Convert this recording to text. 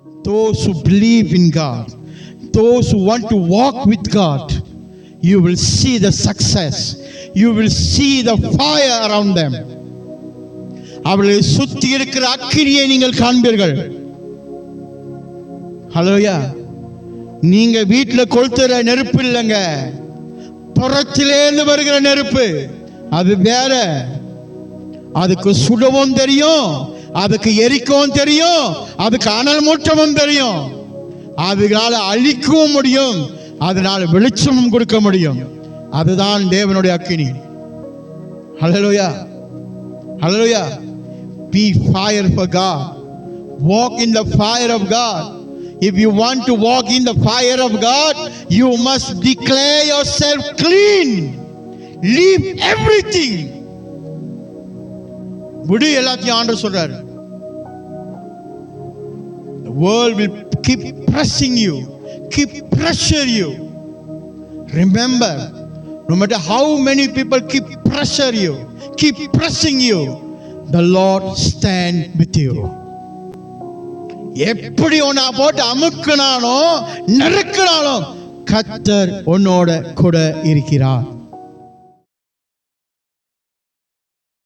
Those who believe in God, those who want to walk with God, you will see the success. You will see the fire around them. அவர்களை சுத்தி இருக்கிற அக்கினியை நீங்கள் காண்பீர்கள். ஹல்லேலூயா. நீங்க வீட்டில் கொளுத்துற நெருப்பு இல்லைங்க, புறத்திலேருந்து வருகிற நெருப்பு. அது வேற. அதுக்கு சுடவும் தெரியும், அதுக்கு எரிக்கவும் தெரியும், அதுக்கு அனல் மூட்டவும் தெரியும், அதனால அழிக்கவும் முடியும், அதனால வெளிச்சமும் கொடுக்க முடியும். அதுதான் தேவனுடைய அக்கினி. ஹல்லேலூயா, ஹல்லேலூயா. Be fire for God. Walk in the fire of God. If you want to walk in the fire of God, you must declare yourself clean. Leave everything. விடு எல்லாத்தையும் ஆண்டவர் சொல்றாரு. The world will keep pressing you, keep pressure you. Remember, no matter how many people keep pressure you, keep pressing you, the Lord stand with you. எப்படி உன்னை போட்டு அமுக்கினானோ நெருக்கினாலும் கர்த்தர் உன்னோட கூட இருக்கிறார்.